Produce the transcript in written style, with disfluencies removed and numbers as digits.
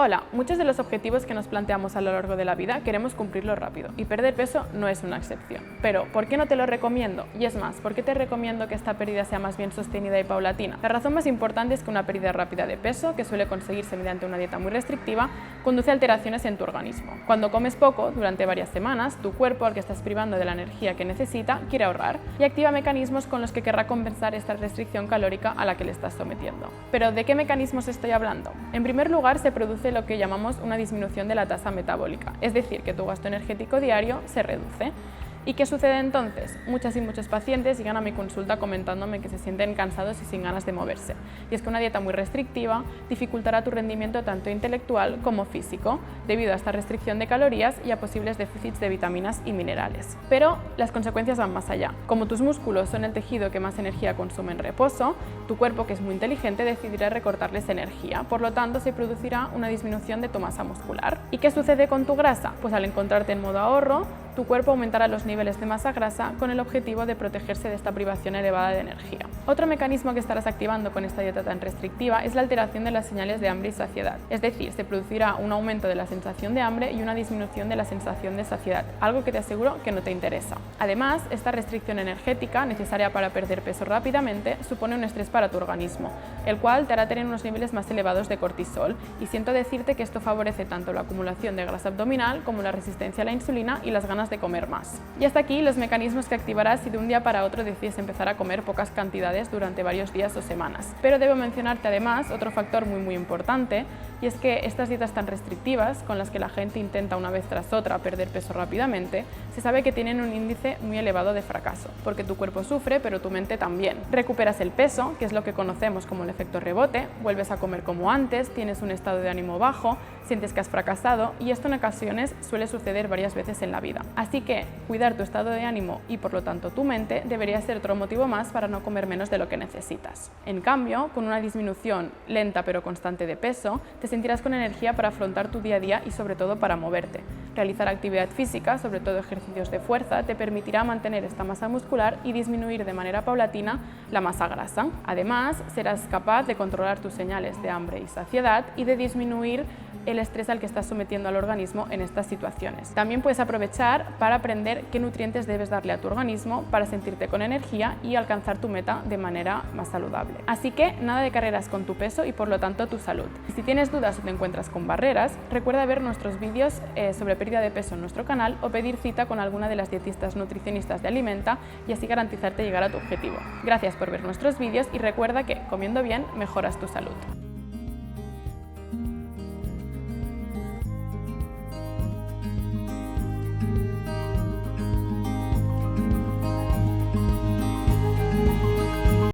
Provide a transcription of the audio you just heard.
Hola, muchos de los objetivos que nos planteamos a lo largo de la vida queremos cumplirlos rápido y perder peso no es una excepción. Pero, ¿por qué no te lo recomiendo? Y es más, ¿por qué te recomiendo que esta pérdida sea más bien sostenida y paulatina? La razón más importante es que una pérdida rápida de peso, que suele conseguirse mediante una dieta muy restrictiva, conduce a alteraciones en tu organismo. Cuando comes poco, durante varias semanas, tu cuerpo, al que estás privando de la energía que necesita, quiere ahorrar y activa mecanismos con los que querrá compensar esta restricción calórica a la que le estás sometiendo. Pero, ¿de qué mecanismos estoy hablando? En primer lugar, se produce lo que llamamos una disminución de la tasa metabólica, es decir, que tu gasto energético diario se reduce. ¿Y qué sucede entonces? Muchas y muchos pacientes llegan a mi consulta comentándome que se sienten cansados y sin ganas de moverse. Y es que una dieta muy restrictiva dificultará tu rendimiento tanto intelectual como físico, debido a esta restricción de calorías y a posibles déficits de vitaminas y minerales. Pero las consecuencias van más allá. Como tus músculos son el tejido que más energía consume en reposo, tu cuerpo, que es muy inteligente, decidirá recortarles energía. Por lo tanto, se producirá una disminución de tu masa muscular. ¿Y qué sucede con tu grasa? Pues al encontrarte en modo ahorro, tu cuerpo aumentará los niveles de masa grasa con el objetivo de protegerse de esta privación elevada de energía. Otro mecanismo que estarás activando con esta dieta tan restrictiva es la alteración de las señales de hambre y saciedad. Es decir, se producirá un aumento de la sensación de hambre y una disminución de la sensación de saciedad, algo que te aseguro que no te interesa. Además, esta restricción energética, necesaria para perder peso rápidamente, supone un estrés para tu organismo, el cual te hará tener unos niveles más elevados de cortisol, y siento decirte que esto favorece tanto la acumulación de grasa abdominal como la resistencia a la insulina y las ganas de comer más. Y hasta aquí los mecanismos que activarás si de un día para otro decides empezar a comer pocas cantidades durante varios días o semanas. Pero debo mencionarte además otro factor muy importante, y es que estas dietas tan restrictivas, con las que la gente intenta una vez tras otra perder peso rápidamente, se sabe que tienen un índice muy elevado de fracaso, porque tu cuerpo sufre, pero tu mente también. Recuperas el peso, que es lo que conocemos como el efecto rebote, vuelves a comer como antes, tienes un estado de ánimo bajo, sientes que has fracasado, y esto en ocasiones suele suceder varias veces en la vida. Así que cuidar tu estado de ánimo y por lo tanto tu mente debería ser otro motivo más para no comer menos de lo que necesitas. En cambio, con una disminución lenta pero constante de peso, te sentirás con energía para afrontar tu día a día y sobre todo para moverte. Realizar actividad física, sobre todo ejercicios de fuerza, te permitirá mantener esta masa muscular y disminuir de manera paulatina la masa grasa. Además, serás capaz de controlar tus señales de hambre y saciedad y de disminuir el estrés al que estás sometiendo al organismo en estas situaciones. También puedes aprovechar para aprender qué nutrientes debes darle a tu organismo para sentirte con energía y alcanzar tu meta de manera más saludable. Así que nada de carreras con tu peso y por lo tanto tu salud. Y si tienes dudas o te encuentras con barreras, recuerda ver nuestros vídeos sobre pérdida de peso en nuestro canal o pedir cita con alguna de las dietistas nutricionistas de Alimenta y así garantizarte llegar a tu objetivo. Gracias por ver nuestros vídeos y recuerda que comiendo bien mejoras tu salud.